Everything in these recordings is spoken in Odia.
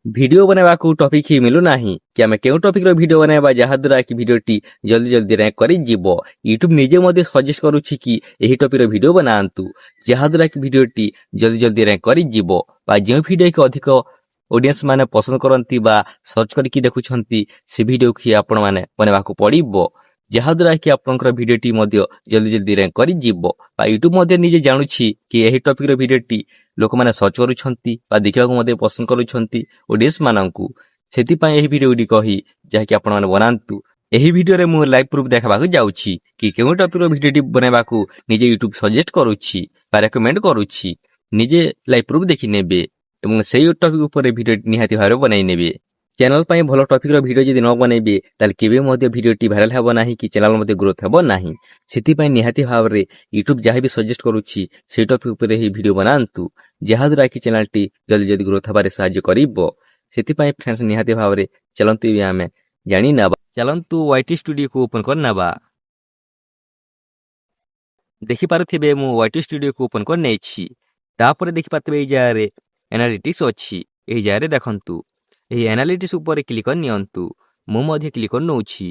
ଭିଡିଓ ବନାଇବାକୁ ଟପିକ୍ ହିଁ ମିଳୁନାହିଁ କି ଆମେ କେଉଁ ଟପିକ୍ର ଭିଡିଓ ବନାଇବା ଯାହାଦ୍ୱାରା କି ଭିଡିଓଟି ଜଲ୍ଦି ଜଲ୍ଦି ରାଙ୍କ କରିଯିବ। ୟୁଟ୍ୟୁବ ନିଜେ ମଧ୍ୟ ସଜେଷ୍ଟ କରୁଛି କି ଏହି ଟପିକ୍ର ଭିଡିଓ ବନାନ୍ତୁ ଯାହାଦ୍ୱାରା କି ଭିଡିଓଟି ଜଲ୍ଦି ଜଲ୍ଦି ରାଙ୍କ କରିଯିବ ବା ଯେଉଁ ଭିଡିଓ କି ଅଧିକ ଅଡିଏନ୍ସ ମାନେ ପସନ୍ଦ କରନ୍ତି ବା ସର୍ଚ୍ଚ କରିକି ଦେଖୁଛନ୍ତି ସେ ଭିଡିଓକୁ ହିଁ ଆପଣମାନେ ବନାଇବାକୁ ପଡ଼ିବ ଯାହାଦ୍ୱାରା କି ଆପଣଙ୍କର ଭିଡିଓଟି ମଧ୍ୟ ଜଲ୍ଦି ଜଲ୍ଦି ରାଙ୍କ କରିଯିବ ବା ୟୁଟ୍ୟୁବ ମଧ୍ୟ ନିଜେ ଜାଣୁଛି କି ଏହି ଟପିକ୍ର ଭିଡିଓଟି ଲୋକମାନେ ସର୍ଚ୍ଚ କରୁଛନ୍ତି ବା ଦେଖିବାକୁ ମଧ୍ୟ ପସନ୍ଦ କରୁଛନ୍ତି ଅଡିଏନ୍ସ ମାନଙ୍କୁ। ସେଥିପାଇଁ ଏହି ଭିଡିଓ ଗୁଡ଼ିକ ହିଁ ଯାହାକି ଆପଣମାନେ ବନାନ୍ତୁ। ଏହି ଭିଡିଓରେ ମୁଁ ଲାଇଭ୍ ପ୍ରୁଫ୍ ଦେଖାବାକୁ ଯାଉଛି କି କେଉଁ ଟପିକ୍ର ଭିଡିଓଟି ବନାଇବାକୁ ନିଜେ ୟୁଟ୍ୟୁବ ସଜେଷ୍ଟ କରୁଛି ବା ରେକମେଣ୍ଡ କରୁଛି। ନିଜେ ଲାଇଭ୍ ପ୍ରୁଫ୍ ଦେଖି ନେବେ ଏବଂ ସେହି ଟପିକ୍ ଉପରେ ଭିଡିଓ ନିହାତି ଭାବରେ ବନାଇ ନେବେ। ଚ୍ୟାନେଲ ପାଇଁ ଭଲ ଟପିକ୍ର ଭିଡିଓ ଯଦି ନ ବନାଇବେ ତାହେଲେ କେବେ ମଧ୍ୟ ଭିଡିଓଟି ଭାଇରାଲ ହେବ ନାହିଁ କି ଚ୍ୟାନେଲ ମଧ୍ୟ ଗ୍ରୋଥ ହେବ ନାହିଁ। ସେଥିପାଇଁ ନିହାତି ଭାବରେ ୟୁଟ୍ୟୁବ ଯାହା ବି ସଜେଷ୍ଟ କରୁଛି ସେହି ଟପିକ୍ ଉପରେ ହିଁ ଭିଡିଓ ବନାନ୍ତୁ ଯାହାଦ୍ୱାରା କି ଚ୍ୟାନେଲଟି ଜଲ୍ଦି ଜଲ୍ଦି ଗ୍ରୋଥ ହେବାରେ ସାହାଯ୍ୟ କରିବ। ସେଥିପାଇଁ ଫ୍ରେଣ୍ଡସ୍ ନିହାତି ଭାବରେ ଚାଲନ୍ତୁ ଏବେ ଆମେ ଜାଣି ନେବା। ଚାଲନ୍ତୁ ୱାଇଟି ଷ୍ଟୁଡିଓକୁ ଓପନ୍ କରିନେବା। ଦେଖିପାରୁଥିବେ ମୁଁ ୱାଇଟି ଷ୍ଟୁଡିଓକୁ ଓପନ୍ କରିନେଇଛି। ତାପରେ ଦେଖିପାରୁଥିବେ ଏଇ ଜାଗାରେ ଆନାଲିଟିକ୍ସ ଅଛି। ଏହି ଜାଗାରେ ଦେଖନ୍ତୁ ଏହି ଆନାଲିଟିକ୍ସ ଉପରେ କ୍ଲିକ୍ କରି ନିଅନ୍ତୁ। ମୁଁ ମଧ୍ୟ କ୍ଲିକ୍ କରି ନେଉଛି।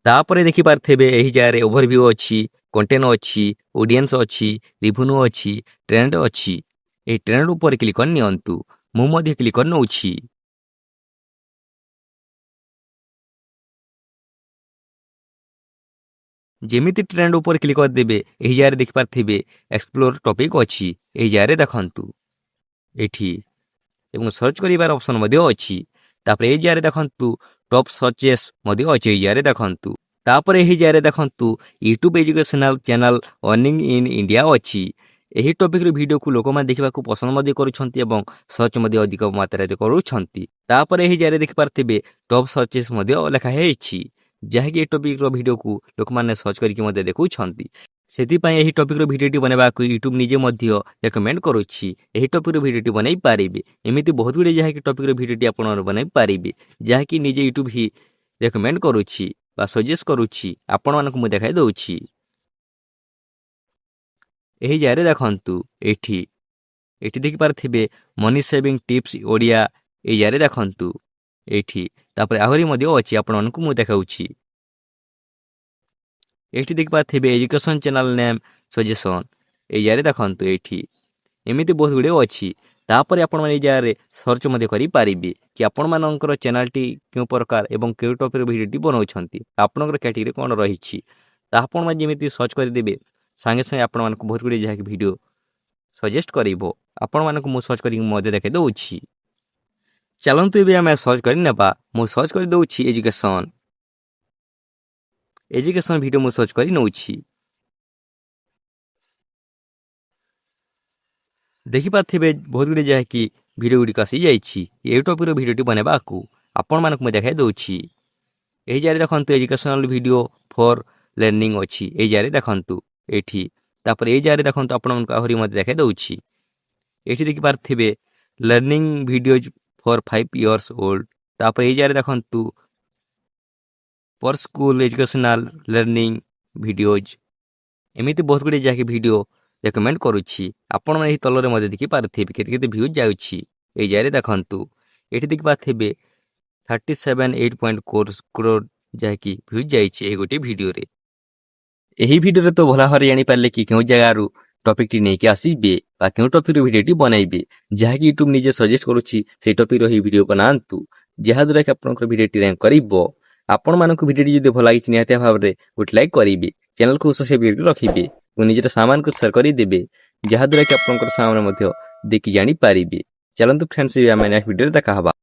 ତାପରେ ଦେଖିପାରୁଥିବେ ଏହି ଜାଗାରେ ଓଭରଭ୍ୟୁ ଅଛି, କଣ୍ଟେଣ୍ଟ ଅଛି, ଅଡିଏନ୍ସ ଅଛି, ରିଭ୍ୟୁ ଅଛି, ଟ୍ରେଣ୍ଡ ଅଛି। ଏହି ଟ୍ରେଣ୍ଡ ଉପରେ କ୍ଲିକ୍ କରି ନିଅନ୍ତୁ। ମୁଁ ମଧ୍ୟ କ୍ଲିକ୍ କରି ନେଉଛି। ଯେମିତି ଟ୍ରେଣ୍ଡ ଉପରେ କ୍ଲିକ୍ କରିଦେବେ ଏହି ଜାଗାରେ ଦେଖିପାରୁଥିବେ ଏକ୍ସପ୍ଲୋର ଟପିକ୍ ଅଛି। ଏହି ଜାଗାରେ ଦେଖନ୍ତୁ ଏଠି ଏବଂ ସର୍ଚ୍ଚ କରିବାର ଅପସନ୍ ମଧ୍ୟ ଅଛି। ତାପରେ ଏହି ଜାଗାରେ ଦେଖନ୍ତୁ ଟପ୍ ସର୍ଚେସ୍ ମଧ୍ୟ ଅଛି। ଏହି ଜାଗାରେ ଦେଖନ୍ତୁ ତାପରେ ଏହି ଜାଗାରେ ଦେଖନ୍ତୁ YouTube educational channel earning in India ଅଛି। ଏହି ଟପିକ୍ର ଭିଡ଼ିଓକୁ ଲୋକମାନେ ଦେଖିବାକୁ ପସନ୍ଦ ମଧ୍ୟ କରୁଛନ୍ତି ଏବଂ ସର୍ଚ୍ଚ ମଧ୍ୟ ଅଧିକ ମାତ୍ରାରେ କରୁଛନ୍ତି। ତାପରେ ଏହି ଜାଗାରେ ଦେଖିପାରୁଥିବେ ଟପ୍ ସର୍ଚେସ୍ ମଧ୍ୟ ଲେଖା ହେଇଛି ଯାହାକି ଏହି ଟପିକ୍ର ଭିଡ଼ିଓକୁ ଲୋକମାନେ ସର୍ଚ୍ଚ କରିକି ମଧ୍ୟ ଦେଖୁଛନ୍ତି। ସେଥିପାଇଁ ଏହି ଟପିକ୍ର ଭିଡ଼ିଓଟି ବନାଇବାକୁ ୟୁଟ୍ୟୁବ ନିଜେ ମଧ୍ୟ ରେକମେଣ୍ଡ କରୁଛି। ଏହି ଟପିକ୍ର ଭିଡ଼ିଓଟି ବନାଇ ପାରିବେ। ଏମିତି ବହୁତ ଗୁଡ଼ିଏ ଯାହାକି ଟପିକ୍ର ଭିଡ଼ିଓଟି ଆପଣ ବନାଇ ପାରିବେ ଯାହାକି ନିଜେ ୟୁଟ୍ୟୁବ ହିଁ ରେକମେଣ୍ଡ କରୁଛି ବା ସଜେଷ୍ଟ କରୁଛି ଆପଣମାନଙ୍କୁ ମୁଁ ଦେଖାଇ ଦେଉଛି। ଏହି ଜାଗାରେ ଦେଖନ୍ତୁ ଏଠି ଦେଖିପାରୁଥିବେ ମନି ସେଭିଂ ଟିପ୍ସ ଓଡ଼ିଆ। ଏହି ଜାଗାରେ ଦେଖନ୍ତୁ ଏଠି ତାପରେ ଆହୁରି ମଧ୍ୟ ଅଛି ଆପଣମାନଙ୍କୁ ମୁଁ ଦେଖାଉଛି। ଏଠି ଦେଖିପାରୁଥିବେ ଏଜୁକେସନ୍ ଚ୍ୟାନେଲ ନେମ୍ ସଜେସନ୍। ଏହି ଜାଗାରେ ଦେଖନ୍ତୁ ଏଠି ଏମିତି ବହୁତ ଗୁଡ଼ିଏ ଅଛି। ତାପରେ ଆପଣମାନେ ଏହି ଜାଗାରେ ସର୍ଚ୍ଚ ମଧ୍ୟ କରିପାରିବେ କି ଆପଣମାନଙ୍କର ଚ୍ୟାନେଲଟି କେଉଁ ପ୍ରକାର ଏବଂ କେଉଁ ଟପିକ୍ର ଭିଡ଼ିଓଟି ବନାଉଛନ୍ତି, ଆପଣଙ୍କର କ୍ୟାଟେଗୋରୀ କ'ଣ ରହିଛି ତାହା ଆପଣମାନେ ଯେମିତି ସର୍ଚ୍ଚ କରିଦେବେ ସାଙ୍ଗେ ସାଙ୍ଗେ ଆପଣମାନଙ୍କୁ ବହୁତ ଗୁଡ଼ିଏ ଯାହାକି ଭିଡ଼ିଓ ସଜେଷ୍ଟ କରିବ। ଆପଣମାନଙ୍କୁ ମୁଁ ସର୍ଚ୍ଚ କରିକି ମଧ୍ୟ ଦେଖାଇ ଦେଉଛି। ଚାଲନ୍ତୁ ଏବେ ଆମେ ସର୍ଚ୍ଚ କରି ନେବା। ମୁଁ ସର୍ଚ୍ଚ କରି ଦେଉଛି ଏଜୁକେସନ୍ ଭିଡ଼ିଓ ମୁଁ ସର୍ଚ୍ଚ କରି ନେଉଛି। ଦେଖିପାରୁଥିବେ ବହୁତ ଗୁଡ଼ିଏ ଯାହାକି ଭିଡ଼ିଓ ଗୁଡ଼ିକ ଆସିଯାଇଛି। ଏହି ଟପିକ୍ର ଭିଡ଼ିଓଟି ବନାଇବାକୁ ଆପଣମାନଙ୍କୁ ମୁଁ ଦେଖାଇ ଦେଉଛି। ଏହି ଜାଗାରେ ଦେଖନ୍ତୁ ଏଜୁକେସନାଲ ଭିଡ଼ିଓ ଫର୍ ଲର୍ଣ୍ଣିଂ ଅଛି। ଏହି ଜାଗାରେ ଦେଖନ୍ତୁ ଏଠି ତାପରେ ଏହି ଜାଗାରେ ଦେଖନ୍ତୁ ଆପଣମାନଙ୍କୁ ଆହୁରି ମଧ୍ୟ ଦେଖାଇ ଦେଉଛି। ଏଠି ଦେଖିପାରୁଥିବେ learning videos for 5 years old। ତାପରେ ଏହି ଜାଗାରେ ଦେଖନ୍ତୁ for school educational learning videos. ଏମିତି ବହୁତ ଗୁଡ଼ିଏ ଯାହାକି ଭିଡ଼ିଓ ରେକମେଣ୍ଡ କରୁଛି। ଆପଣମାନେ ଏହି ତଳରେ ମଧ୍ୟ ଦେଖିପାରୁଥିବେ କେତେ କେତେ ଭ୍ୟୁଜ୍ ଯାଉଛି। ଏହି ଜାଗାରେ ଦେଖନ୍ତୁ ଏଠି ଦେଖିପାରୁଥିବେ 37.8 crore ଯାହାକି ଭ୍ୟୁଜ୍ ଯାଇଛି ଏହି ଗୋଟିଏ ଭିଡ଼ିଓରେ। ଏହି ଭିଡ଼ିଓରେ ତ ଭଲ ଭାବରେ ଜାଣିପାରିଲେ କି କେଉଁ ଜାଗାରୁ ଟପିକ୍ଟି ନେଇକି ଆସିବେ ବା କେଉଁ ଟପିକ୍ର ଭିଡ଼ିଓଟି ବନାଇବେ ଯାହାକି ୟୁଟ୍ୟୁବ ନିଜେ ସଜେଷ୍ଟ କରୁଛି ସେହି ଟପିକ୍ର ହିଁ ଭିଡ଼ିଓ ବନାନ୍ତୁ ଯାହାଦ୍ୱାରା କି ଆପଣଙ୍କର ଭିଡ଼ିଓଟି ରାଙ୍କ କରିବ। ଆପଣମାନଙ୍କୁ ଭିଡ଼ିଓଟି ଯଦି ଭଲ ଲାଗିଛି ନିହାତି ଭାବରେ ଗୋଟେ ଲାଇକ୍ କରିବେ, ଚ୍ୟାନେଲକୁ ସବସ୍କ୍ରାଇବ୍ କରିକି ରଖିବେ ଓ ନିଜର ସାମାନଙ୍କୁ ସେୟାର କରିଦେବେ ଯାହାଦ୍ୱାରା କି ଆପଣଙ୍କର ସାମାନ ମଧ୍ୟ ଦେଖି ଜାଣିପାରିବେ। ଚାଲନ୍ତୁ ଫ୍ରେଣ୍ଡସ୍ ଆମେ ନେକ୍ସଟ ଭିଡ଼ିଓରେ ଦେଖା ହେବା।